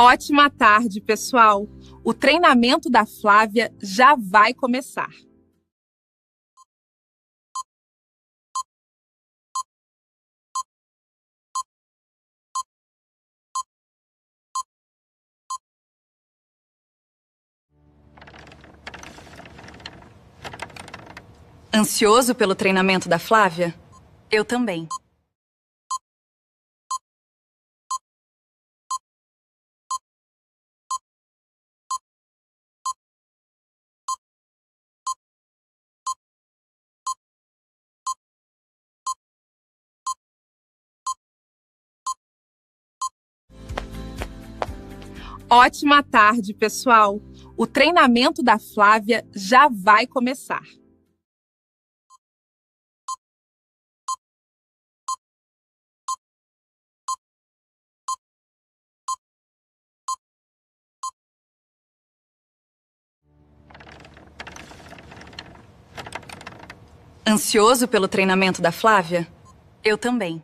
Ótima tarde, pessoal! O treinamento da Flávia já vai começar. Ansioso pelo treinamento da Flávia? Eu também. Ótima tarde, pessoal! O treinamento da Flávia já vai começar. Ansioso pelo treinamento da Flávia? Eu também.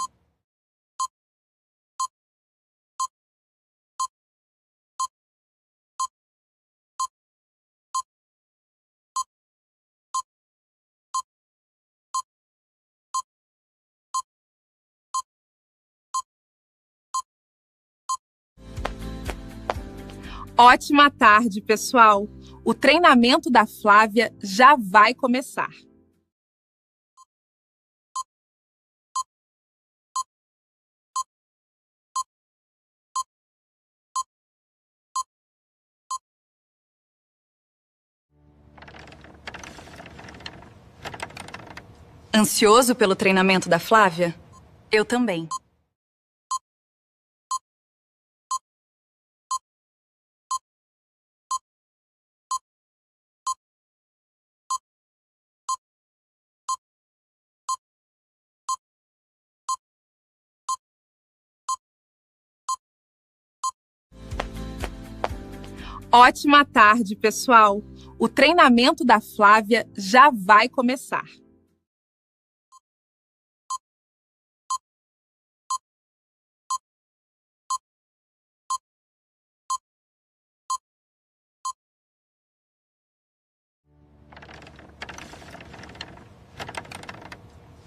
Ótima tarde, pessoal! O treinamento da Flávia já vai começar. Ansioso pelo treinamento da Flávia? Eu também. Ótima tarde, pessoal! O treinamento da Flávia já vai começar.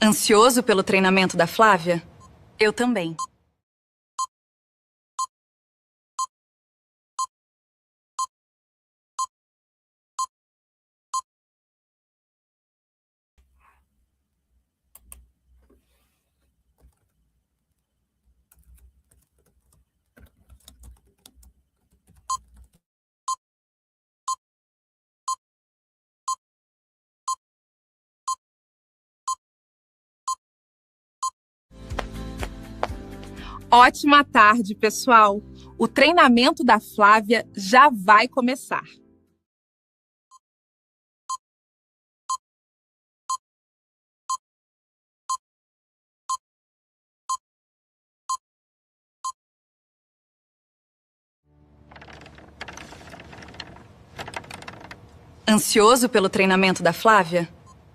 Ansioso pelo treinamento da Flávia? Eu também. Ótima tarde, pessoal! O treinamento da Flávia já vai começar. Ansioso pelo treinamento da Flávia?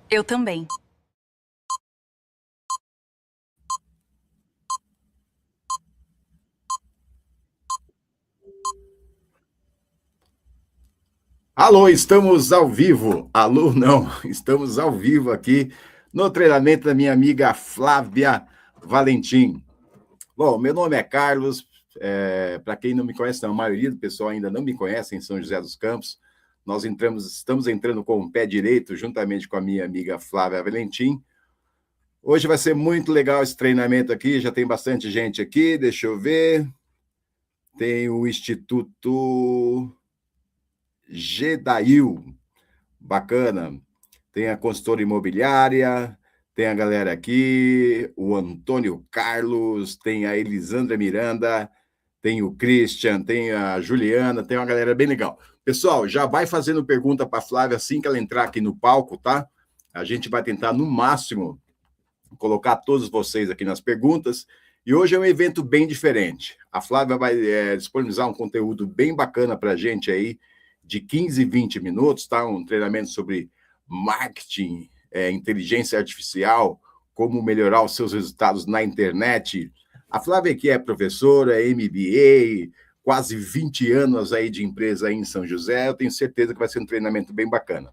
Eu também. Alô, estamos ao vivo. Alô, não, estamos ao vivo aqui no treinamento da minha amiga Flávia Valentim. Bom, meu nome é Carlos, para quem não me conhece, não, a maioria do pessoal ainda não me conhece em São José dos Campos. Estamos entrando com o pé direito, juntamente com a minha amiga Flávia Valentim. Hoje vai ser muito legal esse treinamento aqui, já tem bastante gente aqui, deixa eu ver. Tem o Instituto Gedail, bacana. Tem a consultora imobiliária, tem a galera aqui, o Antônio Carlos, tem a Elisandra Miranda, tem o Christian, tem a Juliana, tem uma galera bem legal. Pessoal, já vai fazendo pergunta para a Flávia assim que ela entrar aqui no palco, tá? A gente vai tentar, no máximo, colocar todos vocês aqui nas perguntas. E hoje é um evento bem diferente. A Flávia vai disponibilizar um conteúdo bem bacana para a gente aí, de 15, 20 minutos, tá? Um treinamento sobre marketing, inteligência artificial, como melhorar os seus resultados na internet. A Flávia aqui é professora, é MBA, quase 20 anos aí de empresa aí em São José, eu tenho certeza que vai ser um treinamento bem bacana.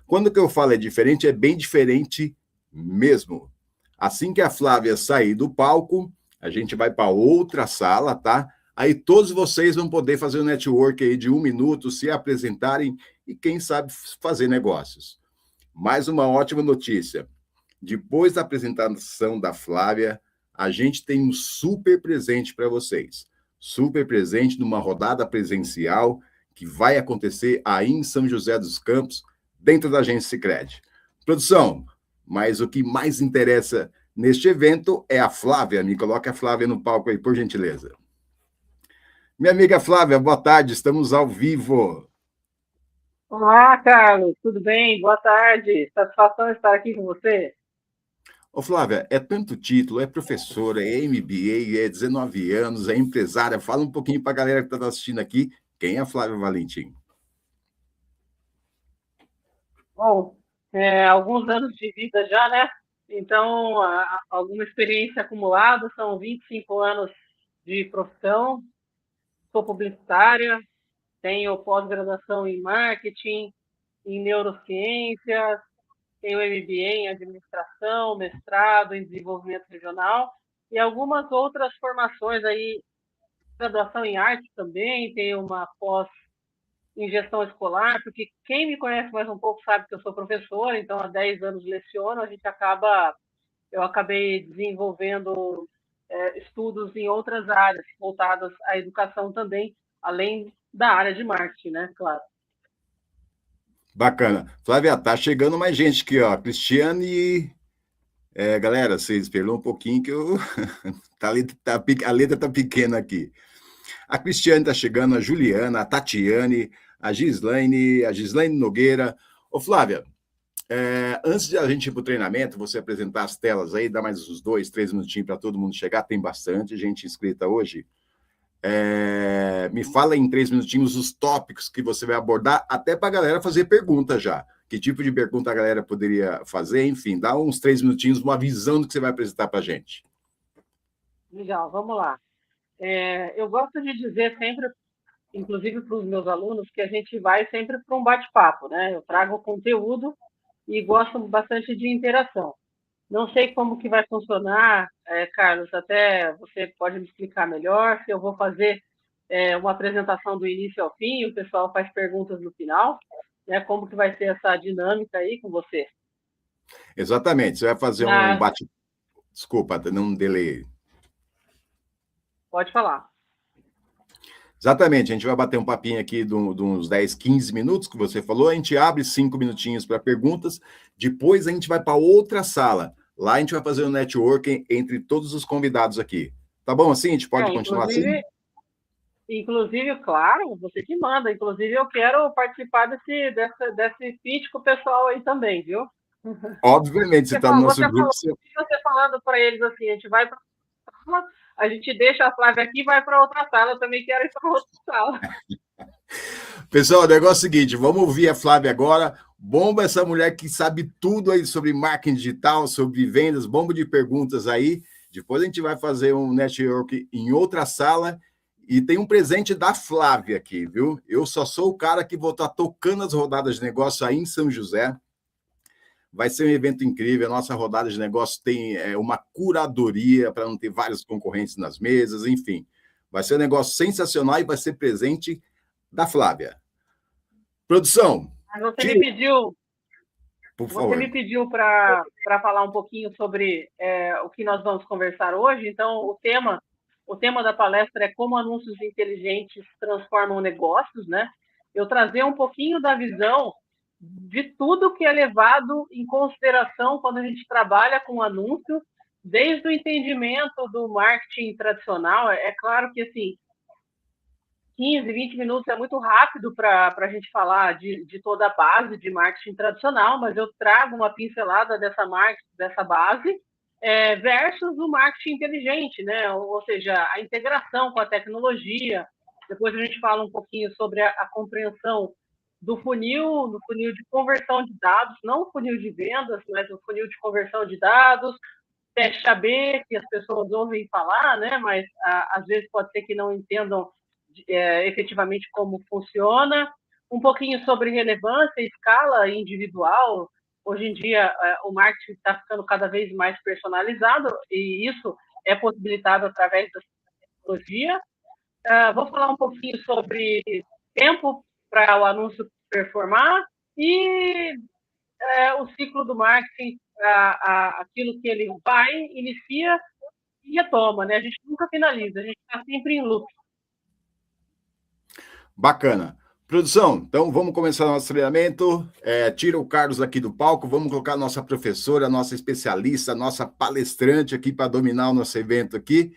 Quando que eu falo é diferente, é bem diferente mesmo. Assim que a Flávia sair do palco, a gente vai para outra sala, tá? Aí todos vocês vão poder fazer um network aí de 1 minuto, se apresentarem e, quem sabe, fazer negócios. Mais uma ótima notícia. Depois da apresentação da Flávia, a gente tem um super presente para vocês. Super presente numa rodada presencial que vai acontecer aí em São José dos Campos, dentro da Agência Sicredi. Produção, mas o que mais interessa neste evento é a Flávia. Me coloque a Flávia no palco aí, por gentileza. Minha amiga Flávia, boa tarde, estamos ao vivo. Olá, Carlos, tudo bem? Boa tarde. Satisfação estar aqui com você. Ô, Flávia, é tanto título, é professora, é MBA, é 19 anos, é empresária. Fala um pouquinho para a galera que está assistindo aqui, quem é a Flávia Valentim? Bom, alguns anos de vida já, né? Então, alguma experiência acumulada, são 25 anos de profissão, sou publicitária, tenho pós-graduação em marketing, em neurociências, tenho MBA em administração, mestrado em desenvolvimento regional e algumas outras formações aí, graduação em arte também, tenho uma pós em gestão escolar, porque quem me conhece mais um pouco sabe que eu sou professora, então há 10 anos leciono, eu acabei desenvolvendo estudos em outras áreas voltadas à educação também, além da área de marketing, né, claro. Bacana. Flávia, tá chegando mais gente aqui, ó. Cristiane. Galera, vocês esperam um pouquinho que eu. A letra tá pequena aqui. A Cristiane tá chegando, a Juliana, a Tatiane, a Gislaine Nogueira. Ô, Flávia, antes de a gente ir para o treinamento, você apresentar as telas aí, dá mais uns 2, 3 minutinhos para todo mundo chegar, tem bastante gente inscrita hoje. Me fala em 3 minutinhos os tópicos que você vai abordar, até para a galera fazer pergunta já. Que tipo de pergunta a galera poderia fazer? Enfim, dá uns 3 minutinhos, uma visão do que você vai apresentar para a gente. Legal, vamos lá. Eu gosto de dizer sempre, inclusive para os meus alunos, que a gente vai sempre para um bate-papo, né? Eu trago conteúdo e gosto bastante de interação. Não sei como que vai funcionar, Carlos, até você pode me explicar melhor, se eu vou fazer uma apresentação do início ao fim, o pessoal faz perguntas no final, né? Como que vai ser essa dinâmica aí com você? Exatamente, você vai fazer um bate... Desculpa, não um delay. Pode falar. Exatamente, a gente vai bater um papinho aqui de uns 10, 15 minutos que você falou, a gente abre 5 minutinhos para perguntas, depois a gente vai para outra sala. Lá a gente vai fazer um networking entre todos os convidados aqui. Tá bom assim? A gente pode continuar assim? Inclusive, claro, você que manda. Inclusive, eu quero participar desse pitch com o pessoal aí também, viu? Obviamente, você está no nosso grupo. Você falando para eles assim, a gente vai para a gente deixa a Flávia aqui e vai para outra sala. Eu também quero ir para outra sala. Pessoal, o negócio é o seguinte, vamos ouvir a Flávia agora. Bomba essa mulher que sabe tudo aí sobre marketing digital, sobre vendas, bomba de perguntas aí. Depois a gente vai fazer um network em outra sala. E tem um presente da Flávia aqui, viu? Eu só sou o cara que vou estar tocando as rodadas de negócio aí em São José. Vai ser um evento incrível. A nossa rodada de negócio tem uma curadoria para não ter vários concorrentes nas mesas, enfim. Vai ser um negócio sensacional e vai ser presente da Flávia. Produção. Você me pediu, por favor. Você me pediu para falar um pouquinho sobre o que nós vamos conversar hoje. Então, o tema da palestra é como anúncios inteligentes transformam negócios, né? Eu trazer um pouquinho da visão de tudo que é levado em consideração quando a gente trabalha com anúncio, desde o entendimento do marketing tradicional. É claro que, assim, 15, 20 minutos é muito rápido para a gente falar de toda a base de marketing tradicional, mas eu trago uma pincelada dessa base versus o marketing inteligente, né? Ou seja, a integração com a tecnologia. Depois a gente fala um pouquinho sobre a compreensão do funil, no funil de conversão de dados, não o funil de vendas, mas o funil de conversão de dados, teste AB, que as pessoas ouvem falar, né? Mas às vezes pode ser que não entendam efetivamente como funciona, um pouquinho sobre relevância, escala individual. Hoje em dia, o marketing está ficando cada vez mais personalizado e isso é possibilitado através da tecnologia. Vou falar um pouquinho sobre tempo para o anúncio performar e o ciclo do marketing, aquilo que ele vai, inicia e retoma, né? A gente nunca finaliza, a gente está sempre em loop. Bacana. Produção, então vamos começar nosso treinamento. Tira o Carlos aqui do palco, vamos colocar a nossa professora, a nossa especialista, a nossa palestrante aqui para dominar o nosso evento aqui.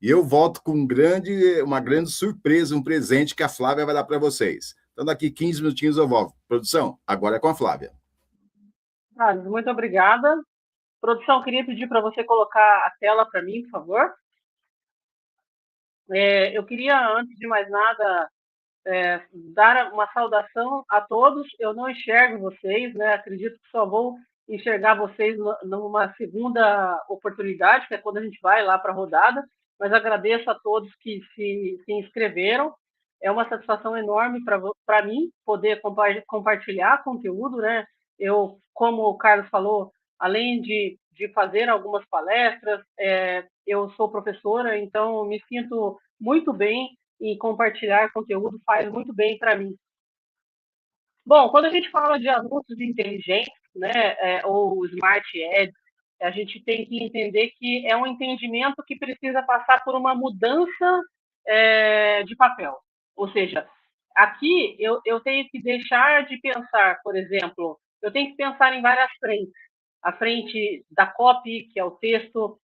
E eu volto com uma grande surpresa, um presente que a Flávia vai dar para vocês. Então, daqui 15 minutinhos eu volto. Produção, agora é com a Flávia. Carlos, muito obrigada. Produção, queria pedir para você colocar a tela para mim, por favor. Eu queria, antes de mais nada, dar uma saudação a todos. Eu não enxergo vocês, né? Acredito que só vou enxergar vocês numa segunda oportunidade, que é quando a gente vai lá para a rodada, mas agradeço a todos que se inscreveram. É uma satisfação enorme para mim poder compartilhar conteúdo, né? Eu, como o Carlos falou, além de fazer algumas palestras, eu sou professora, então me sinto muito bem e compartilhar conteúdo faz muito bem para mim. Bom, quando a gente fala de anúncios inteligentes, né, ou Smart Ads, a gente tem que entender que é um entendimento que precisa passar por uma mudança de papel. Ou seja, aqui eu tenho que deixar de pensar, por exemplo, eu tenho que pensar em várias frentes. A frente da copy, que é o texto,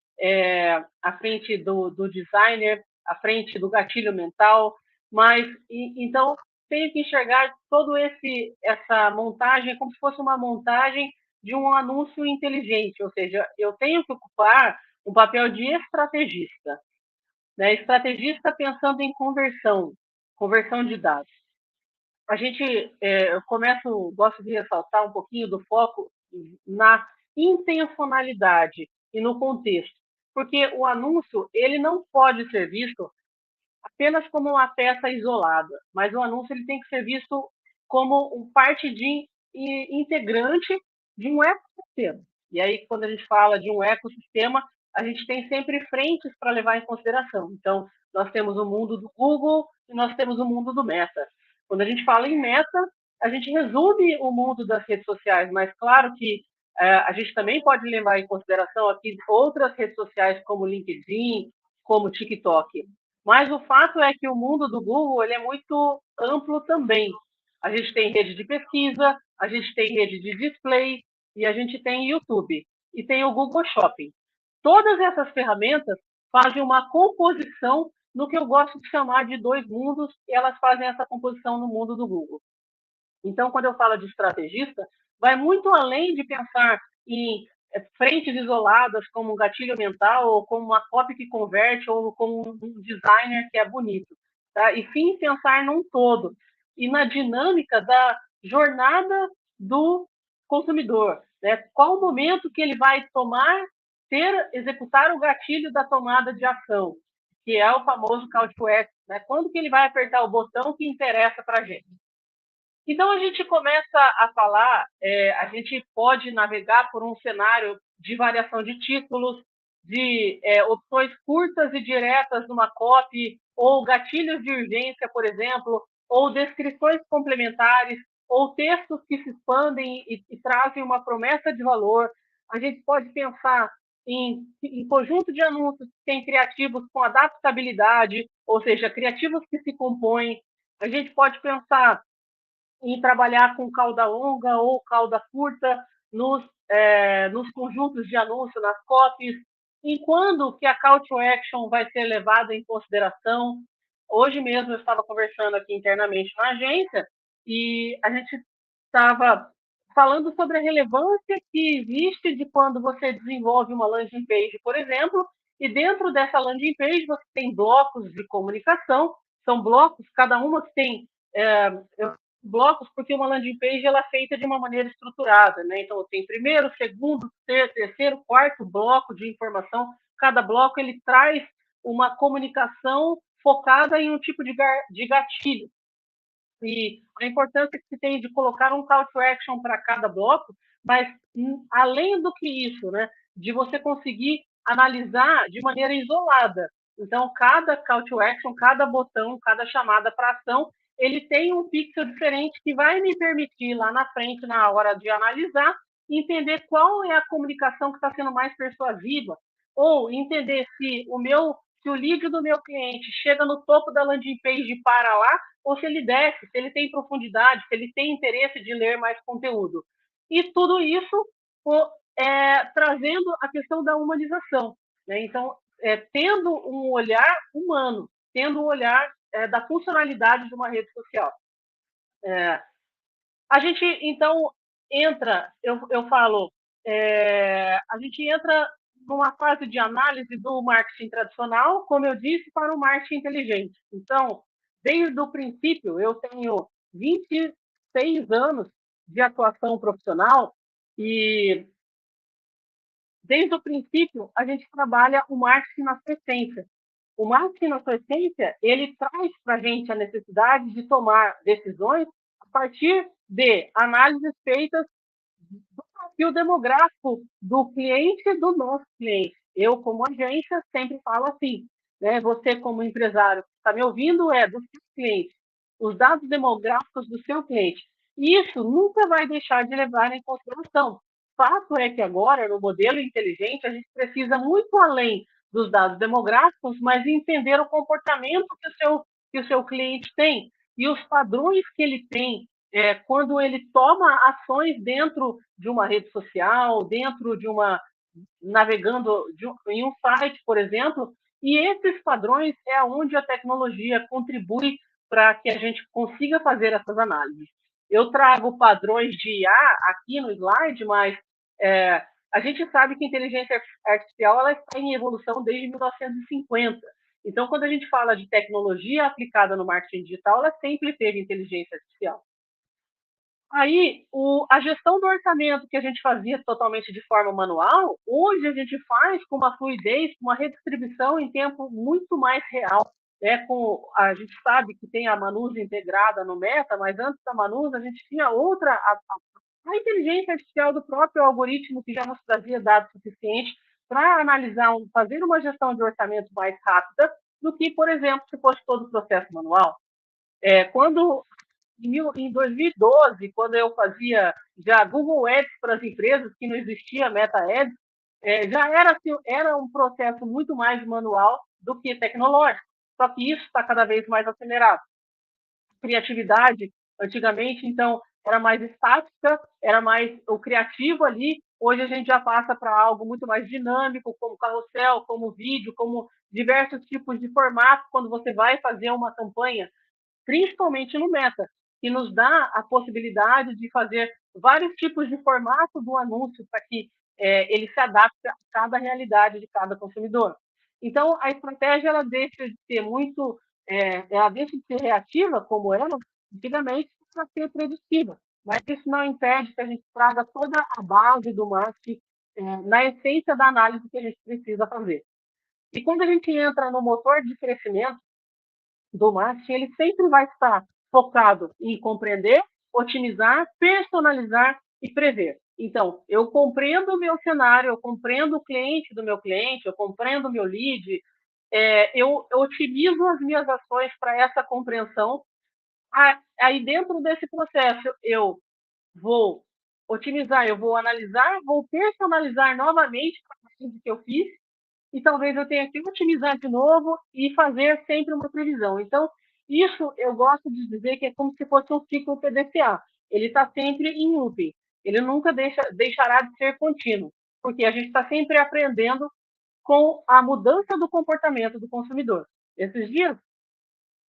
a frente do designer, a frente do gatilho mental, mas então tenho que enxergar todo essa montagem como se fosse uma montagem de um anúncio inteligente, ou seja, eu tenho que ocupar um papel de estrategista, né? Estrategista pensando em conversão de dados. A gente, eu gosto de ressaltar um pouquinho do foco na intencionalidade e no contexto, porque o anúncio ele não pode ser visto apenas como uma peça isolada, mas o anúncio ele tem que ser visto como parte integrante de um ecossistema. E aí, quando a gente fala de um ecossistema, a gente tem sempre frentes para levar em consideração. Então, nós temos o mundo do Google e nós temos o mundo do Meta. Quando a gente fala em Meta, a gente resume o mundo das redes sociais, mas claro que a gente também pode levar em consideração aqui outras redes sociais como LinkedIn, como TikTok. Mas o fato é que o mundo do Google ele é muito amplo também. A gente tem rede de pesquisa, a gente tem rede de display e a gente tem YouTube e tem o Google Shopping. Todas essas ferramentas fazem uma composição no que eu gosto de chamar de dois mundos e elas fazem essa composição no mundo do Google. Então, quando eu falo de estrategista, vai muito além de pensar em frentes isoladas como um gatilho mental ou como uma copy que converte ou como um designer que é bonito, tá? E sim pensar num todo e na dinâmica da jornada do consumidor, né? Qual o momento que ele vai executar o gatilho da tomada de ação, que é o famoso call to action, né? Quando que ele vai apertar o botão que interessa para a gente. Então, a gente começa a falar, a gente pode navegar por um cenário de variação de títulos, de opções curtas e diretas numa copy, ou gatilhos de urgência, por exemplo, ou descrições complementares, ou textos que se expandem e trazem uma promessa de valor. A gente pode pensar em conjunto de anúncios que têm criativos com adaptabilidade, ou seja, criativos que se compõem. A gente pode pensar em trabalhar com cauda longa ou cauda curta nos conjuntos de anúncio, nas copies, em quando que a call to action vai ser levada em consideração. Hoje mesmo eu estava conversando aqui internamente na agência e a gente estava falando sobre a relevância que existe de quando você desenvolve uma landing page, por exemplo, e dentro dessa landing page você tem blocos de comunicação, são blocos, cada uma tem blocos, porque uma landing page ela é feita de uma maneira estruturada, né? Então, tem primeiro, segundo, terceiro, quarto bloco de informação. Cada bloco ele traz uma comunicação focada em um tipo de gatilho. E a importância que se tem de colocar um call to action para cada bloco, mas além do que isso, né, de você conseguir analisar de maneira isolada. Então, cada call to action, cada botão, cada chamada para ação, ele tem um pixel diferente que vai me permitir lá na frente, na hora de analisar, entender qual é a comunicação que está sendo mais persuasiva, ou entender se o lead do meu cliente chega no topo da landing page e para lá, ou se ele desce, se ele tem profundidade, se ele tem interesse de ler mais conteúdo. E tudo isso trazendo a questão da humanização, né? Então, tendo um olhar humano, tendo um olhar da funcionalidade de uma rede social. A gente, então, entra, eu falo, a gente entra numa fase de análise do marketing tradicional, como eu disse, para o marketing inteligente. Então, desde o princípio, eu tenho 26 anos de atuação profissional e, desde o princípio, a gente trabalha o marketing na sua essência. O marketing na sua essência, ele traz para a gente a necessidade de tomar decisões a partir de análises feitas do perfil demográfico do cliente e do nosso cliente. Eu, como agência, sempre falo assim, né? Você, como empresário, está me ouvindo, do seu cliente, os dados demográficos do seu cliente. Isso nunca vai deixar de levar em consideração. Fato é que agora, no modelo inteligente, a gente precisa muito além dos dados demográficos, mas entender o comportamento que o seu cliente tem e os padrões que ele tem quando ele toma ações dentro de uma rede social, dentro de navegando em um site, por exemplo, e esses padrões é onde a tecnologia contribui para que a gente consiga fazer essas análises. Eu trago padrões de IA aqui no slide, mas a gente sabe que a inteligência artificial ela está em evolução desde 1950. Então, quando a gente fala de tecnologia aplicada no marketing digital, ela sempre teve inteligência artificial. Aí, a gestão do orçamento que a gente fazia totalmente de forma manual, hoje a gente faz com uma fluidez, com uma redistribuição em tempo muito mais real. A gente sabe que tem a Manus integrada no Meta, mas antes da Manus a gente tinha outra, a inteligência artificial do próprio algoritmo que já nos trazia dados suficientes para analisar, fazer uma gestão de orçamento mais rápida do que, por exemplo, se fosse todo o processo manual. Em 2012, quando eu fazia já Google Ads para as empresas, que não existia Meta Ads, já era um processo muito mais manual do que tecnológico. Só que isso está cada vez mais acelerado. Criatividade, antigamente, então, era mais estática, era mais o criativo ali. Hoje a gente já passa para algo muito mais dinâmico, como carrossel, como vídeo, como diversos tipos de formato, quando você vai fazer uma campanha, principalmente no Meta, que nos dá a possibilidade de fazer vários tipos de formato do anúncio para que ele se adapte a cada realidade de cada consumidor. Então, a estratégia ela deixa de ser ela deixa de ser reativa, como era antigamente, para ser preditiva. Mas isso não impede que a gente traga toda a base do marketing na essência da análise que a gente precisa fazer. E quando a gente entra no motor de crescimento do marketing, ele sempre vai estar focado em compreender, otimizar, personalizar e prever. Então, eu compreendo o meu cenário, eu compreendo o cliente do meu cliente, eu compreendo o meu lead, eu otimizo as minhas ações para essa compreensão. Aí, dentro desse processo, eu vou otimizar, eu vou analisar, vou personalizar novamente para o que eu fiz, e talvez eu tenha que otimizar de novo e fazer sempre uma previsão. Então, isso eu gosto de dizer que é como se fosse um ciclo PDCA. Ele está sempre em looping. Ele nunca deixará de ser contínuo, porque a gente está sempre aprendendo com a mudança do comportamento do consumidor. Esses dias,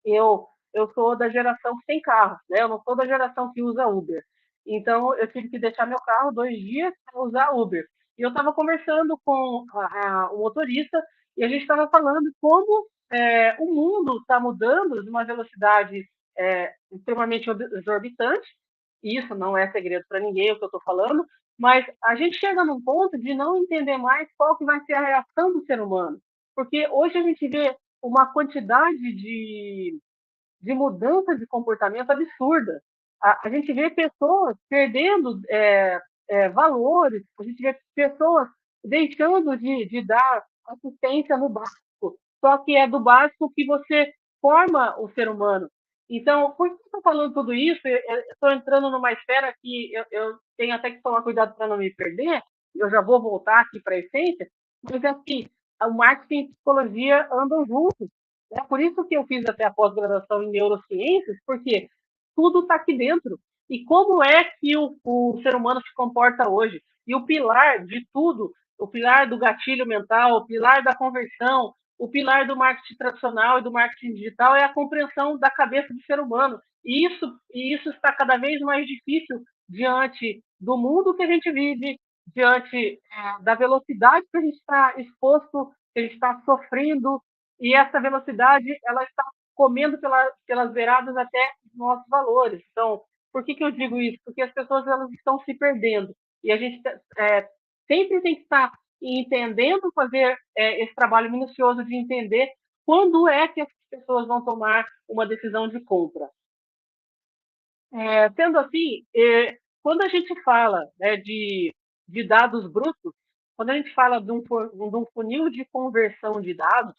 eu sou da geração que tem carro, né? Eu não sou da geração que usa Uber. Então, eu tive que deixar meu carro 2 dias para usar Uber. E eu estava conversando com o motorista e a gente estava falando como o mundo está mudando de uma velocidade extremamente exorbitante. Isso não é segredo para ninguém o que eu estou falando, mas a gente chega num ponto de não entender mais qual que vai ser a reação do ser humano. Porque hoje a gente vê uma quantidade de mudança de comportamento absurda. A gente vê pessoas perdendo valores, a gente vê pessoas deixando de dar assistência no básico, só que é do básico que você forma o ser humano. Então, por que eu estou falando tudo isso? Eu estou entrando numa esfera que eu tenho até que tomar cuidado para não me perder, eu já vou voltar aqui para a essência, mas assim, o marketing e a psicologia andam juntos. É por isso que eu fiz até a pós-graduação em neurociências, porque tudo está aqui dentro. E como é que o ser humano se comporta hoje? E o pilar de tudo, o pilar do gatilho mental, o pilar da conversão, o pilar do marketing tradicional e do marketing digital é a compreensão da cabeça do ser humano. E isso está cada vez mais difícil diante do mundo que a gente vive, diante da velocidade que a gente está exposto, que a gente está sofrendo, e essa velocidade ela está comendo pelas beiradas até os nossos valores. Então, por que eu digo isso? Porque as pessoas elas estão se perdendo e a gente sempre tem que estar entendendo, fazer esse trabalho minucioso de entender quando é que as pessoas vão tomar uma decisão de compra. Sendo assim, quando a gente fala de dados brutos, quando a gente fala de um funil de conversão de dados,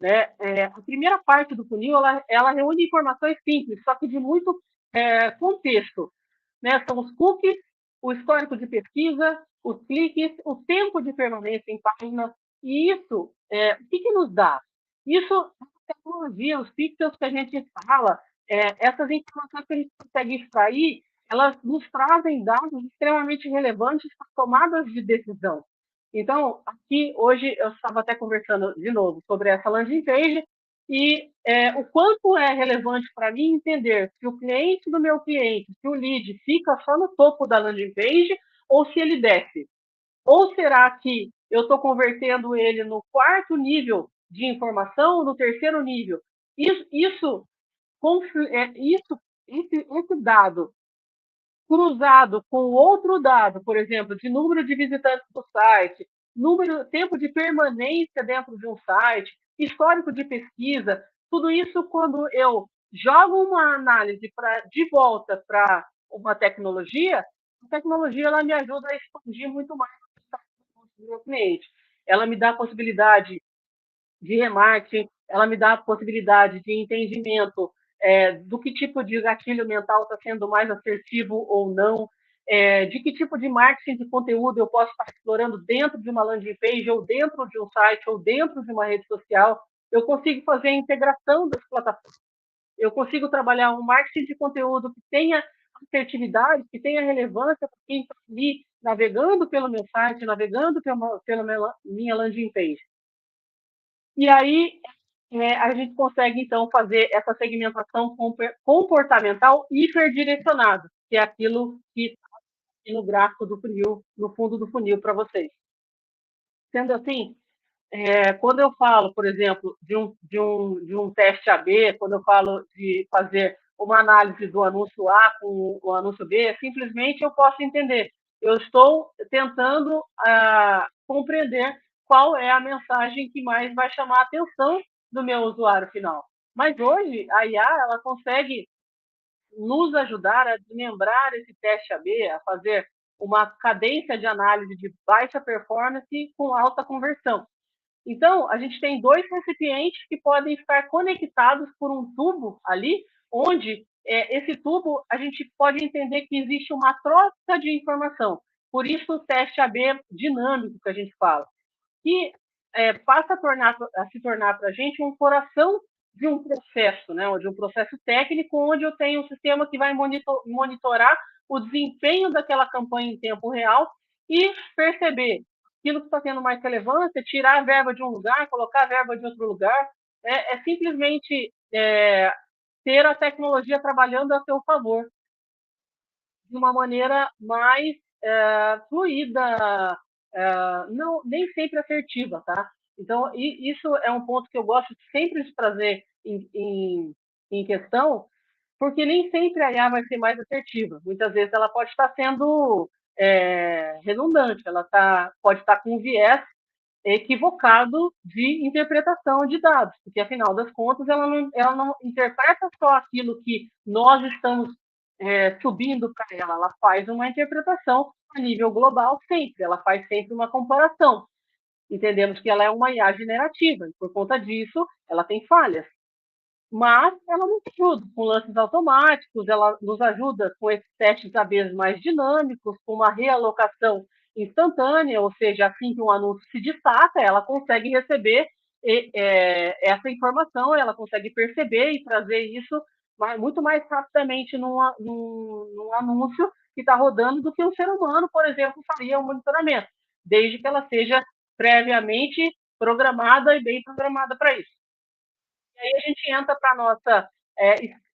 né? A primeira parte do funil ela reúne informações simples, só que de muito contexto. Né? São os cookies, o histórico de pesquisa, os cliques, o tempo de permanência em página. E isso, o que nos dá? Isso, a tecnologia, os pixels que a gente fala, essas informações que a gente consegue extrair, elas nos trazem dados extremamente relevantes para tomadas de decisão. Então, aqui, hoje, eu estava até conversando de novo sobre essa landing page e o quanto é relevante para mim entender se o cliente do meu cliente, se o lead fica só no topo da landing page ou se ele desce. Ou será que eu estou convertendo ele no quarto nível de informação, no terceiro nível? Esse dado cruzado com outro dado, por exemplo, de número de visitantes do site, tempo de permanência dentro de um site, histórico de pesquisa, tudo isso quando eu jogo uma análise de volta para uma tecnologia, a tecnologia ela me ajuda a expandir muito mais o meu cliente. Ela me dá a possibilidade de remarketing, ela me dá a possibilidade de entendimento do que tipo de gatilho mental está sendo mais assertivo ou não, de que tipo de marketing de conteúdo eu posso estar explorando dentro de uma landing page, ou dentro de um site, ou dentro de uma rede social. Eu consigo fazer a integração das plataformas. Eu consigo trabalhar um marketing de conteúdo que tenha assertividade, que tenha relevância para quem está ali navegando pelo meu site, navegando pela minha landing page. E aí a gente consegue, então, fazer essa segmentação comportamental hiperdirecionada, que é aquilo que está aqui no gráfico do funil, no fundo do funil para vocês. Sendo assim, quando eu falo, por exemplo, de um teste AB, quando eu falo de fazer uma análise do anúncio A com o anúncio B, simplesmente eu posso entender. Eu estou tentando compreender qual é a mensagem que mais vai chamar a atenção do meu usuário final. Mas hoje, a IA ela consegue nos ajudar a desmembrar esse teste AB, a fazer uma cadência de análise de baixa performance com alta conversão. Então, a gente tem dois recipientes que podem estar conectados por um tubo ali, onde esse tubo a gente pode entender que existe uma troca de informação. Por isso, o teste AB dinâmico que a gente fala, que passa a se tornar para a gente um coração de um processo, né, de um processo técnico, onde eu tenho um sistema que vai monitorar o desempenho daquela campanha em tempo real e perceber aquilo que está tendo mais relevância, tirar a verba de um lugar, colocar a verba de outro lugar. Simplesmente ter a tecnologia trabalhando a seu favor de uma maneira mais fluida, não, nem sempre assertiva, tá? Então, isso é um ponto que eu gosto sempre de trazer em questão, porque nem sempre a IA vai ser mais assertiva. Muitas vezes ela pode estar sendo redundante, ela pode estar com viés equivocado de interpretação de dados, porque, afinal das contas, ela não interpreta só aquilo que nós estamos subindo para ela faz uma interpretação a nível global sempre, ela faz sempre uma comparação. Entendemos que ela é uma IA generativa, e por conta disso, ela tem falhas. Mas ela nos ajuda com lances automáticos, ela nos ajuda com esses testes AB mais dinâmicos, com uma realocação instantânea, ou seja, assim que um anúncio se destaca, ela consegue receber essa informação, ela consegue perceber e trazer isso muito mais rapidamente num anúncio que está rodando do que um ser humano, por exemplo, faria um monitoramento, desde que ela seja previamente programada e bem programada para isso. E aí a gente entra para a nossa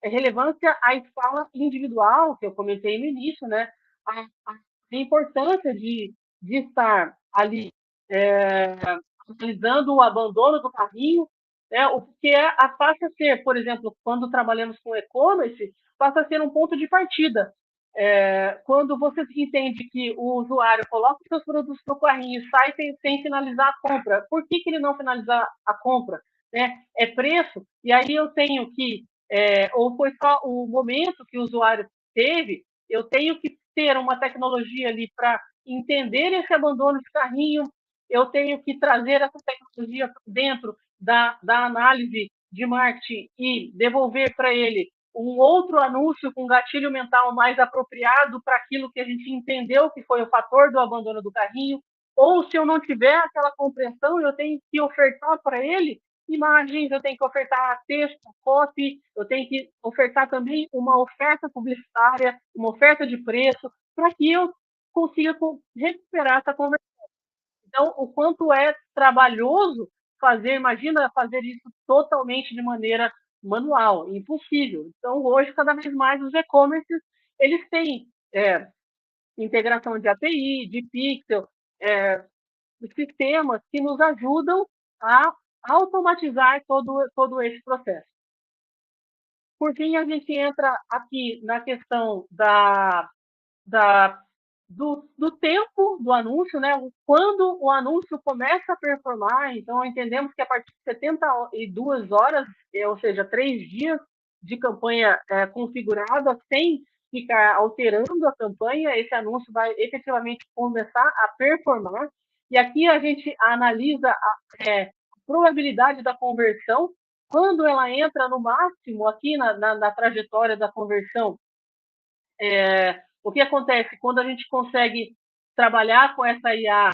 relevância à escala individual, que eu comentei no início, né? A importância de estar ali utilizando o abandono do carrinho, né? O que passa a ser, por exemplo, quando trabalhamos com e-commerce, passa a ser um ponto de partida. Quando você entende que o usuário coloca os seus produtos no carrinho e sai sem finalizar a compra, por que ele não finalizar a compra? Né? É preço, e aí eu tenho que, ou foi só o momento que o usuário teve, eu tenho que ter uma tecnologia ali para entender esse abandono de carrinho, eu tenho que trazer essa tecnologia dentro da análise de marketing e devolver para ele um outro anúncio com gatilho mental mais apropriado para aquilo que a gente entendeu que foi o fator do abandono do carrinho, ou se eu não tiver aquela compreensão, eu tenho que ofertar para ele imagens, eu tenho que ofertar texto, copy, eu tenho que ofertar também uma oferta publicitária, uma oferta de preço, para que eu consiga recuperar essa conversão. Então, o quanto é trabalhoso fazer, imagina fazer isso totalmente de maneira manual, impossível. Então, hoje, cada vez mais, os e-commerces, eles têm integração de API, de pixel, sistemas que nos ajudam a automatizar todo esse processo. Por fim, a gente entra aqui na questão do tempo do anúncio, né? Quando o anúncio começa a performar, então entendemos que a partir de 72 horas, ou seja, 3 dias de campanha configurada, sem ficar alterando a campanha, esse anúncio vai efetivamente começar a performar. E aqui a gente analisa a probabilidade da conversão, quando ela entra no máximo aqui na trajetória da conversão. O que acontece quando a gente consegue trabalhar com essa IA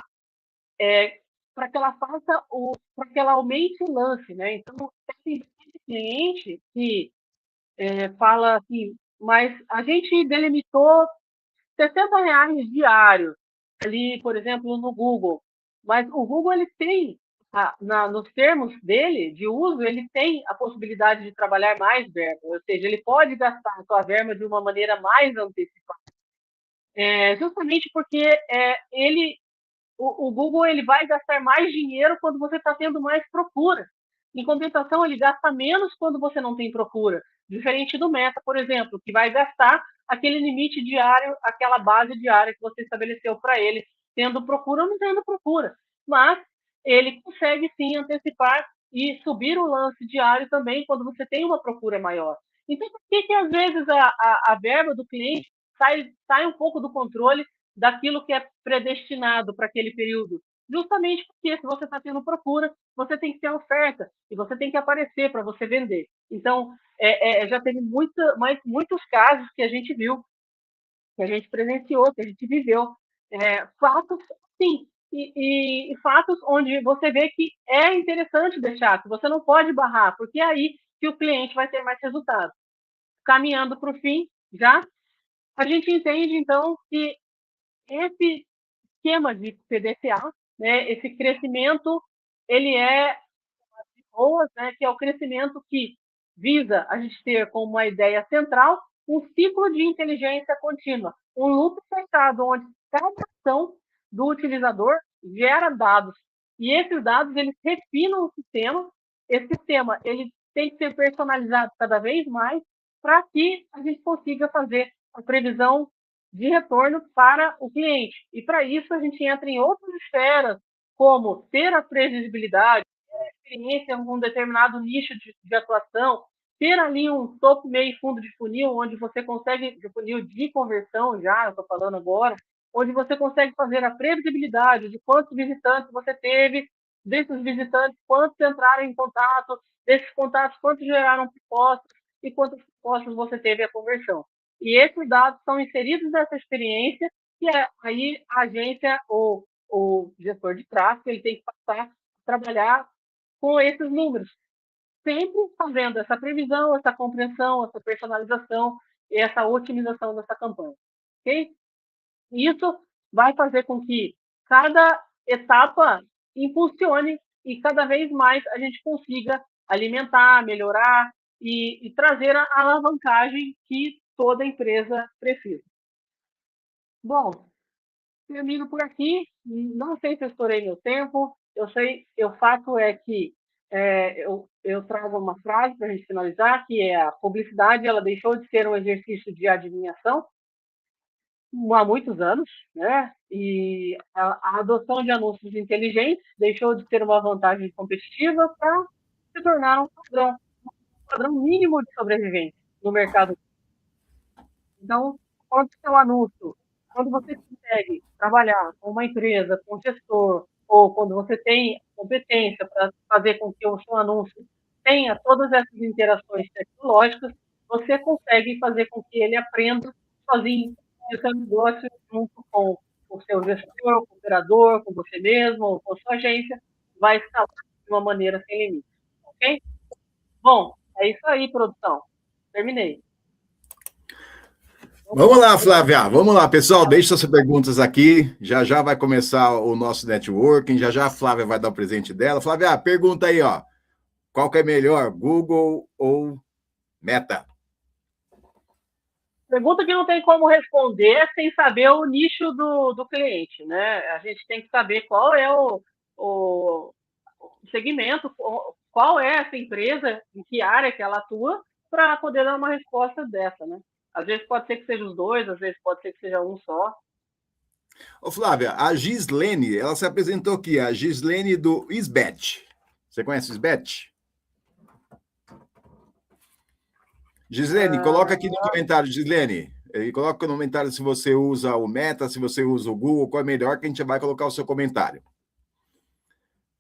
para que ela faça para que ela aumente o lance, né? Então, tem cliente que fala assim, mas a gente delimitou R$60 diários ali, por exemplo, no Google, mas o Google ele tem nos termos dele de uso, ele tem a possibilidade de trabalhar mais verba, ou seja, ele pode gastar a sua verba de uma maneira mais antecipada. Justamente porque o Google ele vai gastar mais dinheiro quando você está tendo mais procura. Em compensação, ele gasta menos quando você não tem procura. Diferente do Meta, por exemplo, que vai gastar aquele limite diário, aquela base diária que você estabeleceu para ele, tendo procura ou não tendo procura. Mas ele consegue sim antecipar e subir o lance diário também quando você tem uma procura maior. Então, por que às vezes a verba do cliente sai um pouco do controle daquilo que é predestinado para aquele período? Justamente porque se você está tendo procura, você tem que ter oferta e você tem que aparecer para você vender. Então, já teve muitos casos que a gente viu, que a gente presenciou, que a gente viveu. Fatos, sim, e fatos onde você vê que é interessante deixar, que você não pode barrar, porque é aí que o cliente vai ter mais resultado. Caminhando para o fim, já, a gente entende, então, que esse esquema de PDCA, né, esse crescimento, ele boas, né, que é o crescimento que visa a gente ter como uma ideia central um ciclo de inteligência contínua, um loop fechado, onde cada ação do utilizador gera dados, e esses dados eles refinam o sistema, esse sistema ele tem que ser personalizado cada vez mais para que a gente consiga fazer a previsão de retorno para o cliente. E para isso a gente entra em outras esferas, como ter a previsibilidade, ter a experiência em um determinado nicho de atuação, ter ali um topo, meio e fundo de funil, onde você consegue, de funil de conversão já, eu estou falando agora, onde você consegue fazer a previsibilidade de quantos visitantes você teve, desses visitantes, quantos entraram em contato, desses contatos, quantos geraram propostas e quantas propostas você teve a conversão. E esses dados são inseridos nessa experiência e aí a agência ou o gestor de tráfego ele tem que passar a trabalhar com esses números, sempre fazendo essa previsão, essa compreensão, essa personalização e essa otimização dessa campanha. Ok? Isso vai fazer com que cada etapa impulsione e cada vez mais a gente consiga alimentar, melhorar e trazer a alavancagem que toda empresa precisa. Bom, termino por aqui. Não sei se eu estourei meu tempo. O fato é que eu trago uma frase para a gente finalizar, que é: a publicidade ela deixou de ser um exercício de adivinhação há muitos anos, né? E a adoção de anúncios inteligentes deixou de ser uma vantagem competitiva para se tornar um padrão mínimo de sobrevivência no mercado. Então, quando seu anúncio, quando você consegue trabalhar com uma empresa, com um gestor, ou quando você tem competência para fazer com que o seu anúncio tenha todas essas interações tecnológicas, você consegue fazer com que ele aprenda sozinho esse negócio junto com o seu gestor, com o operador, com você mesmo, ou com a sua agência, vai escalar de uma maneira sem limites. Ok? Bom, é isso aí, produção. Terminei. Vamos lá, Flávia. Vamos lá, pessoal. Deixe suas perguntas aqui. Já já vai começar o nosso networking. Já já a Flávia vai dar o presente dela. Flávia, pergunta aí, ó. Qual que é melhor, Google ou Meta? Pergunta que não tem como responder sem saber o nicho do cliente, né? A gente tem que saber qual é o segmento, qual é essa empresa, em que área que ela atua, para poder dar uma resposta dessa, né? Às vezes pode ser que seja os dois, às vezes pode ser que seja um só. Ô, Flávia, a Gislene, ela se apresentou aqui, a Gislene do Isbet. Você conhece o Isbet? Gislene, coloca aqui no comentário, Gislene. E coloca no comentário se você usa o Meta, se você usa o Google, qual é melhor, que a gente vai colocar o seu comentário.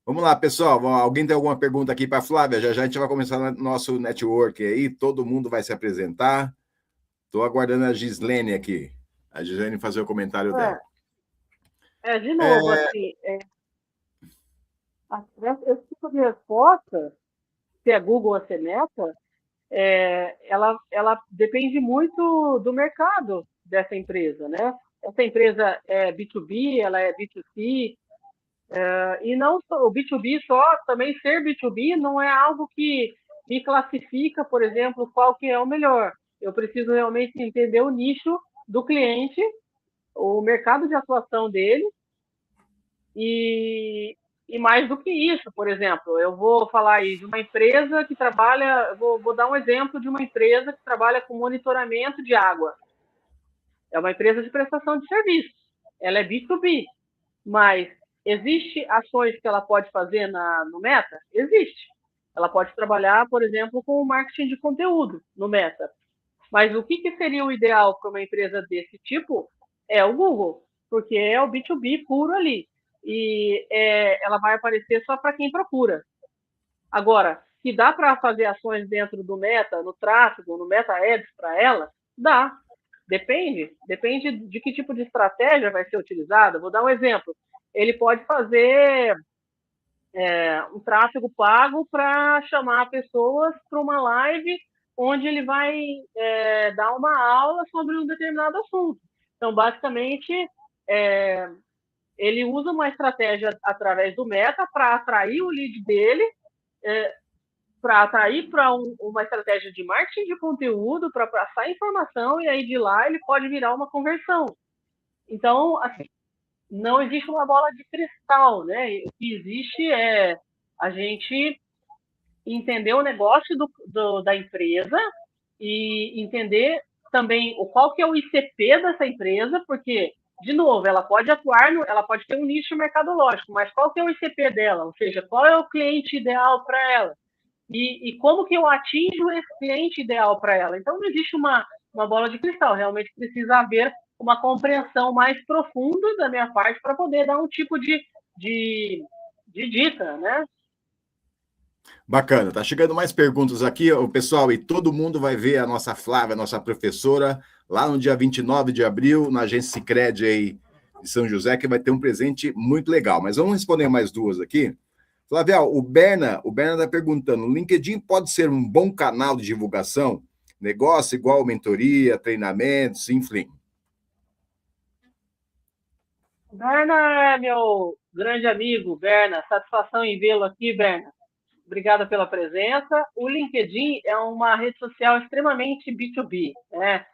Vamos lá, pessoal. Alguém tem alguma pergunta aqui para a Flávia? Já já a gente vai começar o nosso network aí, todo mundo vai se apresentar. Estou aguardando a Gislene aqui. A Gislene fazer o comentário dela. De novo, assim, esse tipo de resposta, se é Google ou se é Meta, ela depende muito do mercado dessa empresa, né? Essa empresa é B2B, ela é B2C, e não só, o B2B só, também ser B2B não é algo que me classifica, por exemplo, qual que é o melhor. Eu preciso realmente entender o nicho do cliente, o mercado de atuação dele, e mais do que isso, por exemplo, eu vou falar aí de uma empresa que trabalha, vou dar um exemplo de uma empresa que trabalha com monitoramento de água. É uma empresa de prestação de serviços. Ela é B2B, mas existe ações que ela pode fazer no Meta? Existe. Ela pode trabalhar, por exemplo, com o marketing de conteúdo no Meta. Mas o que seria o ideal para uma empresa desse tipo? É o Google, porque é o B2B puro ali. E ela vai aparecer só para quem procura. Agora, se dá para fazer ações dentro do Meta, no tráfego, no Meta Ads para ela, dá. Depende de que tipo de estratégia vai ser utilizada. Vou dar um exemplo. Ele pode fazer um tráfego pago para chamar pessoas para uma live onde ele vai dar uma aula sobre um determinado assunto. Então, basicamente, ele usa uma estratégia através do Meta para atrair o lead dele, para atrair para uma estratégia de marketing de conteúdo, para passar informação, e aí de lá ele pode virar uma conversão. Então, assim, não existe uma bola de cristal, né? O que existe é a gente entender o negócio da empresa e entender também qual que é o ICP dessa empresa, porque de novo, ela pode atuar, ela pode ter um nicho mercadológico, mas qual que é o ICP dela? Ou seja, qual é o cliente ideal para ela? E como que eu atinjo esse cliente ideal para ela? Então, não existe uma bola de cristal, realmente precisa haver uma compreensão mais profunda da minha parte para poder dar um tipo de dica, né? Bacana, tá chegando mais perguntas aqui, o pessoal, e todo mundo vai ver a nossa Flávia, a nossa professora, lá no dia 29 de abril, na agência Sicredi aí de São José, que vai ter um presente muito legal. Mas vamos responder mais duas aqui. Flávia, o Berna está perguntando, o LinkedIn pode ser um bom canal de divulgação? Negócio igual mentoria, treinamentos, enfim. Berna é meu grande amigo, Berna. Satisfação em vê-lo aqui, Berna. Obrigada pela presença. O LinkedIn é uma rede social extremamente B2B, né?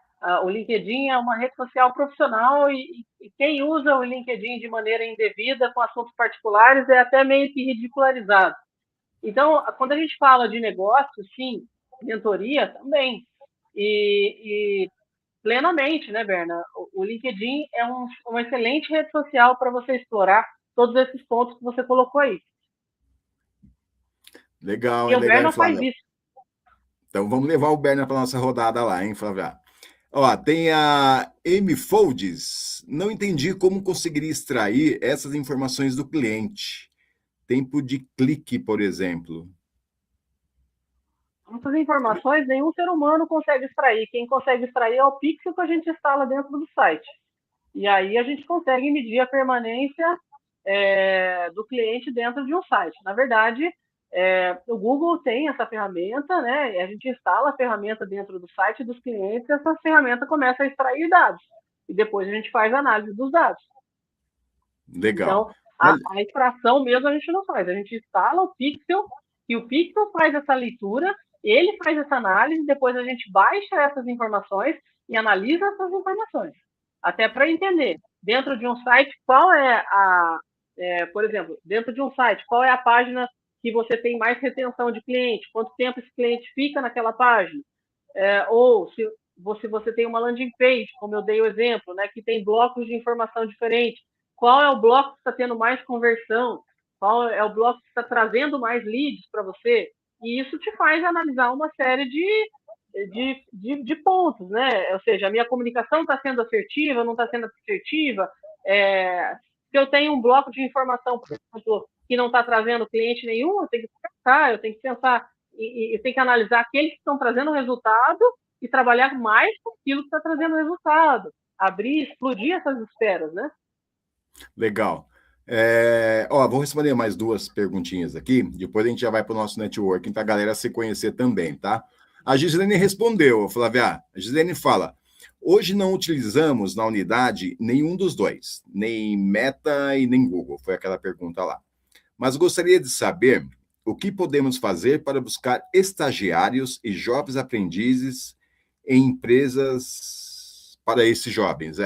O LinkedIn é uma rede social profissional e quem usa o LinkedIn de maneira indevida, com assuntos particulares, é até meio que ridicularizado. Então, quando a gente fala de negócio, sim, mentoria também. E plenamente, né, Berna? O LinkedIn é uma excelente rede social para você explorar todos esses pontos que você colocou aí. Legal, E hein? o Legal, hein, Berna faz Flávia? isso. Então vamos levar o Berna para nossa rodada lá, hein, Flávia? Ó, tem a M Folds. Não entendi como conseguiria extrair essas informações do cliente. Tempo de clique, por exemplo. Essas informações nenhum ser humano consegue extrair. Quem consegue extrair é o pixel que a gente instala dentro do site. E aí a gente consegue medir a permanência do cliente dentro de um site. Na verdade, o Google tem essa ferramenta, né? A gente instala a ferramenta dentro do site dos clientes e essa ferramenta começa a extrair dados. E depois a gente faz a análise dos dados. Legal. Então, a extração mesmo a gente não faz. A gente instala o Pixel e o Pixel faz essa leitura, ele faz essa análise, depois a gente baixa essas informações e analisa essas informações. Até para entender, dentro de um site, qual é por exemplo, dentro de um site, qual é a página que você tem mais retenção de cliente, quanto tempo esse cliente fica naquela página. Ou se você tem uma landing page, como eu dei o exemplo, né, que tem blocos de informação diferentes, qual é o bloco que está tendo mais conversão, qual é o bloco que está trazendo mais leads para você, e isso te faz analisar uma série de pontos, né? Ou seja, a minha comunicação está sendo assertiva, não está sendo assertiva, se eu tenho um bloco de informação, por exemplo, que não está trazendo cliente nenhum, eu tenho que pensar, eu tenho que analisar aqueles que estão trazendo resultado e trabalhar mais com aquilo que está trazendo resultado, abrir, explodir essas esferas, né? Legal. Vou responder mais duas perguntinhas aqui, depois a gente já vai para o nosso networking, para a galera se conhecer também, tá? A Gislene respondeu, Flávia. A Gislene fala, hoje não utilizamos na unidade nenhum dos dois, nem Meta e nem Google, foi aquela pergunta lá. Mas gostaria de saber o que podemos fazer para buscar estagiários e jovens aprendizes em empresas para esses jovens,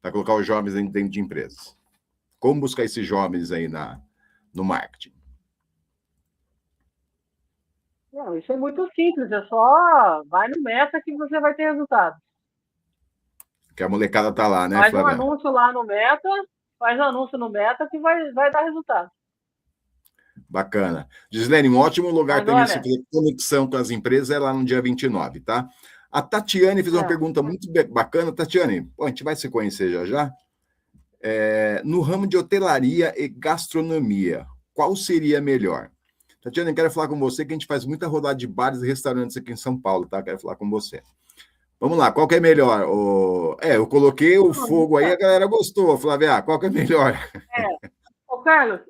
para colocar os jovens dentro de empresas. Como buscar esses jovens aí no marketing? Não, isso é muito simples, é só vai no Meta que você vai ter resultado. Que a molecada tá lá, né, Faz Flávia? um anúncio lá no Meta, faz um anúncio no Meta que vai dar resultado. Bacana. Gislene, um ótimo lugar também Agora, de conexão com as empresas é lá no dia 29, tá? A Tatiane fez uma pergunta muito bacana. Tatiane, a gente vai se conhecer já já. No ramo de hotelaria e gastronomia, qual seria melhor? Tatiana, eu quero falar com você que a gente faz muita rodada de bares e restaurantes aqui em São Paulo, tá? Quero falar com você. Vamos lá, qual que é melhor? Eu coloquei o fogo aí, a galera gostou, Flávia. Qual que é melhor? Carlos,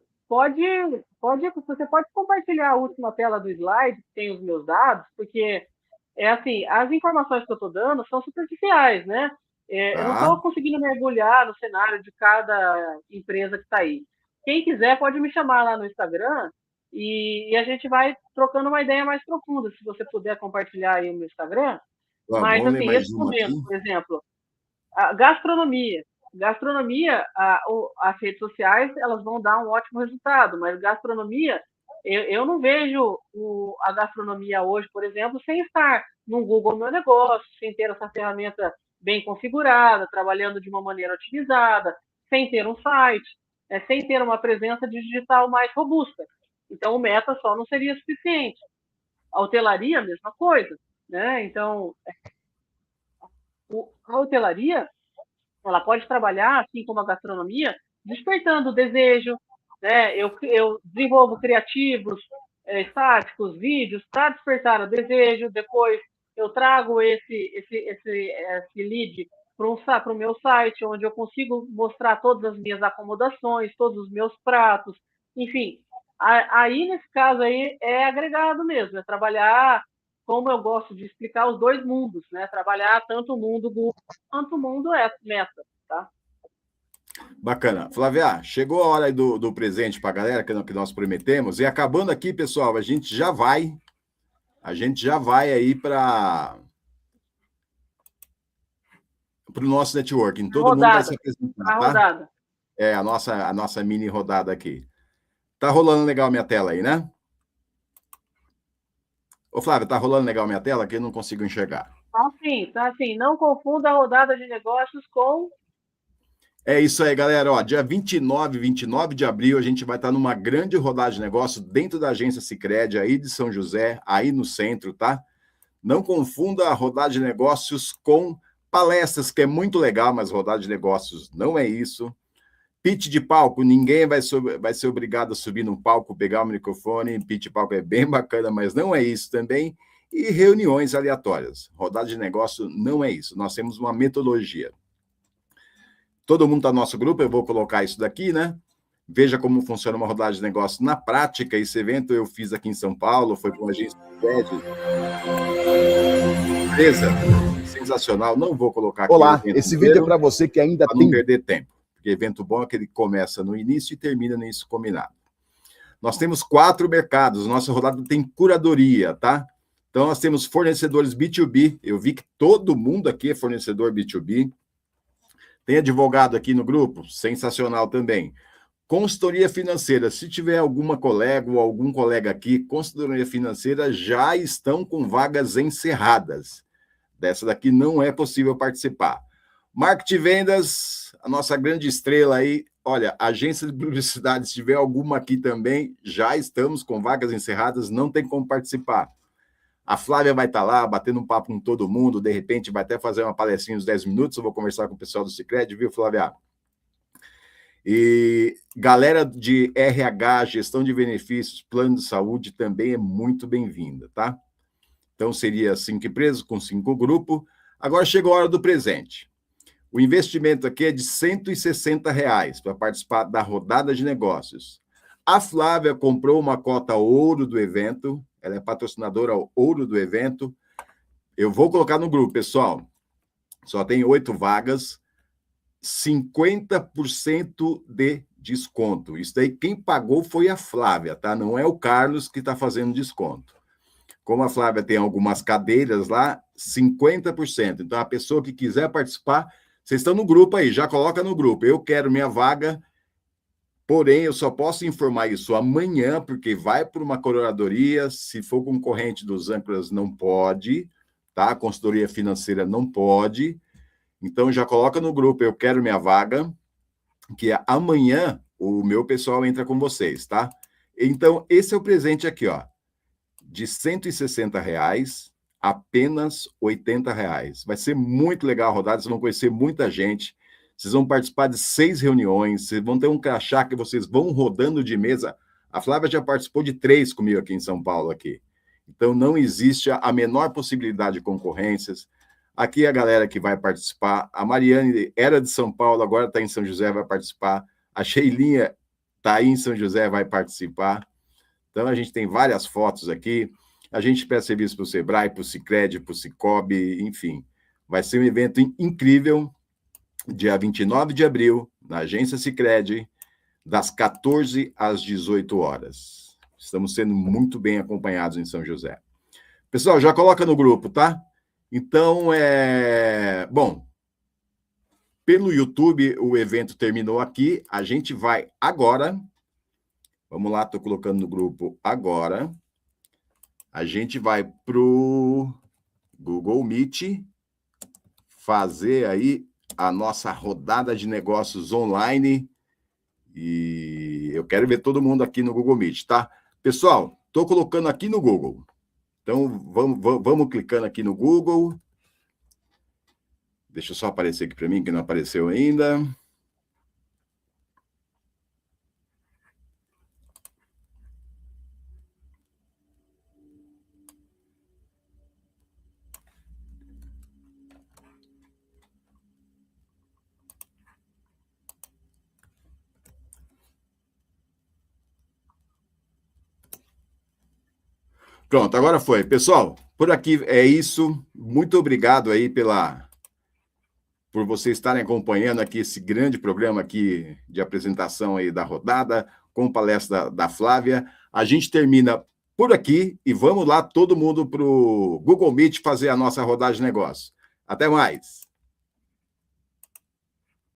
você pode compartilhar a última tela do slide, que tem os meus dados, porque assim, as informações que eu estou dando são superficiais, né? Eu não estou conseguindo mergulhar no cenário de cada empresa que está aí. Quem quiser pode me chamar lá no Instagram e a gente vai trocando uma ideia mais profunda, se você puder compartilhar aí no Instagram. Mas, assim, respondendo, por exemplo, a gastronomia. Gastronomia, as redes sociais, elas vão dar um ótimo resultado, mas gastronomia, eu não vejo a gastronomia hoje, por exemplo, sem estar no Google Meu Negócio, sem ter essa ferramenta bem configurada, trabalhando de uma maneira otimizada, sem ter um site, sem ter uma presença digital mais robusta. Então, o Meta só não seria suficiente. A hotelaria, a mesma coisa, né? Então, a hotelaria, ela pode trabalhar, assim como a gastronomia, despertando o desejo, né? Eu desenvolvo criativos, estáticos, vídeos, para despertar o desejo, depois eu trago esse lead para o meu site, onde eu consigo mostrar todas as minhas acomodações, todos os meus pratos, enfim. Aí, nesse caso aí, é agregado mesmo, é trabalhar, como eu gosto de explicar, os dois mundos, né? Trabalhar tanto o mundo Google quanto o mundo Meta, tá? Bacana. Flávia, chegou a hora aí do presente para a galera que nós prometemos. E acabando aqui, pessoal, a gente já vai aí para o nosso networking. Todo mundo vai se apresentar, tá? Rodada. É a nossa mini rodada aqui. Tá rolando legal a minha tela aí, né? Ô, Flávia, tá rolando legal a minha tela que eu não consigo enxergar. Tá sim. Não confunda a rodada de negócios com... É isso aí, galera. Ó, dia 29 de abril, a gente vai estar numa grande rodada de negócios dentro da agência Sicredi, aí de São José, aí no centro, tá? Não confunda a rodada de negócios com palestras, que é muito legal, mas rodada de negócios não é isso. Pitch de palco, ninguém vai ser obrigado a subir num palco, pegar o microfone. Pitch de palco é bem bacana, mas não é isso também. E reuniões aleatórias. Rodada de negócio não é isso. Nós temos uma metodologia. Todo mundo está no nosso grupo, eu vou colocar isso daqui, né? Veja como funciona uma rodada de negócio na prática. Esse evento eu fiz aqui em São Paulo, foi com a agência Sicredi. Empresa sensacional, não vou colocar aqui. Olá, esse vídeo é para você que ainda tem... não perder tempo, porque evento bom é que ele começa no início e termina no início combinado. Nós temos 4 mercados, nossa rodada tem curadoria, tá? Então, nós temos fornecedores B2B, eu vi que todo mundo aqui é fornecedor B2B. Tem advogado aqui no grupo, sensacional também. Consultoria financeira, se tiver alguma colega ou algum colega aqui, consultoria financeira já estão com vagas encerradas. Dessa daqui não é possível participar. Marketing e vendas, a nossa grande estrela aí. Olha, agência de publicidade, se tiver alguma aqui também, já estamos com vagas encerradas, não tem como participar. A Flávia vai estar lá, batendo um papo com todo mundo, de repente vai até fazer uma palestrinha uns 10 minutos, eu vou conversar com o pessoal do Sicredi, viu, Flávia? E galera de RH, gestão de benefícios, plano de saúde também é muito bem-vinda, tá? Então, seria 5 empresas com 5 grupos. Agora chegou a hora do presente. O investimento aqui é de R$160 para participar da rodada de negócios. A Flávia comprou uma cota ouro do evento, ela é patrocinadora ouro do evento. Eu vou colocar no grupo, pessoal. Só tem 8 vagas, 50% de desconto. Isso daí, quem pagou foi a Flávia, tá? Não é o Carlos que está fazendo desconto. Como a Flávia tem algumas cadeiras lá, 50%. Então, a pessoa que quiser participar, vocês estão no grupo aí, já coloca no grupo. Eu quero minha vaga, porém, eu só posso informar isso amanhã, porque vai para uma curadoria. Se for concorrente dos âncoras, não pode, tá? A consultoria financeira não pode. Então, já coloca no grupo, eu quero minha vaga, que amanhã o meu pessoal entra com vocês, tá? Então, esse é o presente aqui, ó. De R$160, apenas R$80. Vai ser muito legal a rodada, vocês vão conhecer muita gente, vocês vão participar de 6 reuniões, vocês vão ter um crachá que vocês vão rodando de mesa. A Flávia já participou de 3 comigo aqui em São Paulo, aqui. Então, não existe a menor possibilidade de concorrências. Aqui a galera que vai participar, a Mariane era de São Paulo, agora está em São José, vai participar. A Sheilinha está aí em São José, vai participar. Então, a gente tem várias fotos aqui. A gente presta serviço para o Sebrae, para o Sicredi, para o Cicobi, enfim. Vai ser um evento incrível, dia 29 de abril, na agência Sicredi, das 14 às 18 horas. Estamos sendo muito bem acompanhados em São José. Pessoal, já coloca no grupo, tá? Então, bom, pelo YouTube, o evento terminou aqui. A gente vai agora... Vamos lá, estou colocando no grupo agora. A gente vai para o Google Meet, fazer aí a nossa rodada de negócios online. E eu quero ver todo mundo aqui no Google Meet, tá? Pessoal, estou colocando aqui no Google. Então, vamos clicando aqui no Google. Deixa eu só aparecer aqui para mim, que não apareceu ainda. Pronto, agora foi. Pessoal, por aqui é isso. Muito obrigado aí por vocês estarem acompanhando aqui esse grande programa aqui de apresentação aí da rodada, com palestra da Flávia. A gente termina por aqui e vamos lá todo mundo para o Google Meet fazer a nossa rodada de negócio. Até mais!